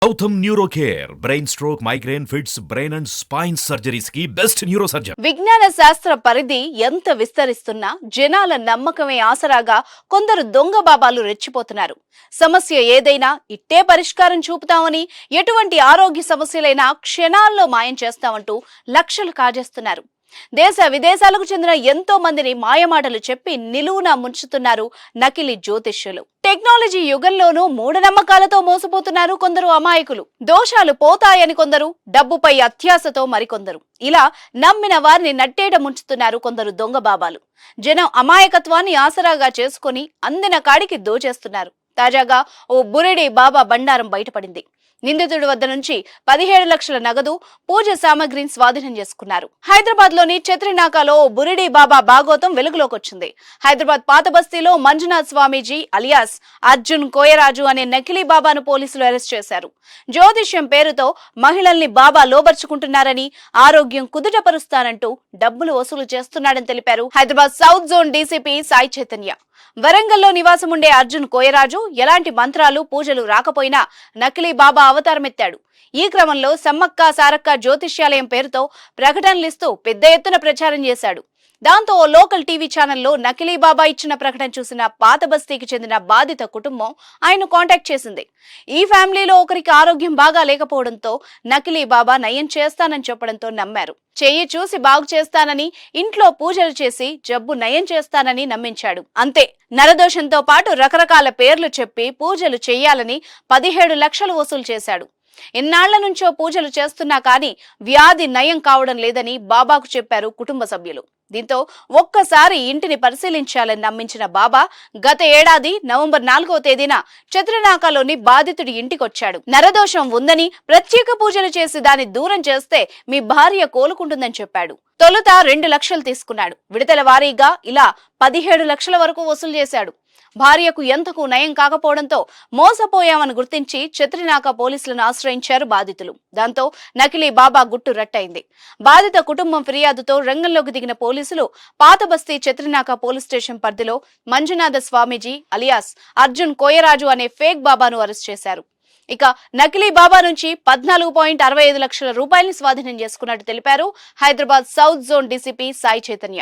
Gautam neuro care brain stroke migraine fits brain and spine surgeries కి best neuro surgeon. విజ్ఞాన శాస్త్ర పరిధి ఎంత విస్తరిస్తున్నా జనాల నమ్మకమే ఆసరాగా కొందరు దొంగ బాబాలు రెచ్చిపోతున్నారు. సమస్య ఏదైనా ఇట్టే పరిష్కారం చూపుతామని, ఎటువంటి ఆరోగ్య సమస్యలైనా క్షణాల్లో మాయం చేస్తామంటూ లక్షలు కాజేస్తున్నారు. దేశ విదేశాలకు చెందిన ఎంతో మందిని మాయమాటలు చెప్పి నిలువున ముంచుతున్నారు నకిలీ జ్యోతిష్యులు. టెక్నాలజీ యుగంలోనూ మూఢనమ్మకాలతో మోసపోతున్నారు కొందరు అమాయకులు. దోషాలు పోతాయని కొందరు, డబ్బుపై అత్యాశతో మరికొందరు. ఇలా నమ్మిన వారిని నట్టేట ముంచుతున్నారు కొందరు దొంగ బాబాలు. జనం అమాయకత్వాన్ని ఆసరాగా చేసుకుని అందిన కాడికి దోచేస్తున్నారు. తాజాగా ఓ బురిడి బాబా బండారం బయటపడింది. నిందితుడి వద్ద నుంచి 17 లక్షల నగదు, పూజ సామగ్రిని స్వాధీనం చేసుకున్నారు. హైదరాబాద్ లోని చత్రినాకాలో బురిడి బాబా బాగోతం వెలుగులోకి వచ్చింది. హైదరాబాద్ పాత బస్తీలో మంజునాథ్ స్వామీజీ అలియాస్ అర్జున్ కోయరాజు అనే నకిలీ బాబాను పోలీసులు అరెస్ట్ చేశారు. జ్యోతిష్యం పేరుతో మహిళల్ని బాబా లోబర్చుకుంటున్నారని, ఆరోగ్యం కుదుటపరుస్తానంటూ డబ్బులు వసూలు చేస్తున్నాడని తెలిపారు Hyderabad south zone DCP Sai Chaitanya. వరంగల్లో నివాసం ఉండే అర్జున్ కోయరాజు ఎలాంటి మంత్రాలు పూజలు రాకపోయినా నకిలీ బాబా అవతారమెత్తాడు. ఈ క్రమంలో సమ్మక్క సారక్క జ్యోతిష్యాలయం పేరుతో ప్రకటనలిస్తూ పెద్ద ఎత్తున ప్రచారం చేశాడు. దాంతో ఓ లోకల్ టీవీ ఛానల్లో నకిలీ బాబా ఇచ్చిన ప్రకటన చూసిన పాత బస్తీకి చెందిన బాధిత కుటుంబం ఆయన కాంటాక్ట్ చేసింది. ఈ ఫ్యామిలీలో ఒకరికి ఆరోగ్యం బాగా లేకపోవడంతో నకిలీ బాబా నయం చేస్తానని చెప్పడంతో నమ్మారు. చెయ్యి చూసి బాగు చేస్తానని, ఇంట్లో పూజలు చేసి జబ్బు నయం చేస్తానని నమ్మించాడు. అంతే, నరదోషంతో పాటు రకరకాల పేర్లు చెప్పి పూజలు చెయ్యాలని 17 లక్షలు వసూలు చేశాడు. ఎన్నాళ్ల నుంచో పూజలు చేస్తున్నా కానీ వ్యాధి నయం కావడం లేదని బాబాకు చెప్పారు కుటుంబ సభ్యులు. దీంతో ఒక్కసారి ఇంటిని పరిశీలించాలని నమ్మించిన బాబా గత ఏడాది నవంబర్ 4వ తేదీన చత్రనాకాలోని బాధితుడి ఇంటికొచ్చాడు. నరదోషం ఉందని, ప్రత్యేక పూజలు చేసి దాన్ని దూరం చేస్తే మీ భార్య కోలుకుంటుందని చెప్పాడు. తొలుత 2 లక్షలు తీసుకున్నాడు. విడతల వారీగా ఇలా 17 లక్షల వరకు వసూలు చేశాడు. భార్యకు ఎంతకు నయం కాకపోవడంతో మోసపోయామని గుర్తించి చత్రినాక పోలీసులను ఆశ్రయించారు బాధితులు. దాంతో నకిలీ బాబా గుట్టు రట్టయింది. బాధిత కుటుంబం ఫిర్యాదుతో రంగంలోకి దిగిన పోలీసులు పాత బస్తీ చత్రినాక పోలీస్ స్టేషన్ పరిధిలో మంజునాథ స్వామీజీ అలియాస్ అర్జున్ కోయరాజు అనే ఫేక్ బాబాను అరెస్ట్ చేశారు. ఇక నకిలీ బాబా నుంచి 14.65 లక్షల రూపాయలను స్వాధీనం చేసుకున్నట్టు తెలిపారు Hyderabad south zone DCP Sai Chaitanya.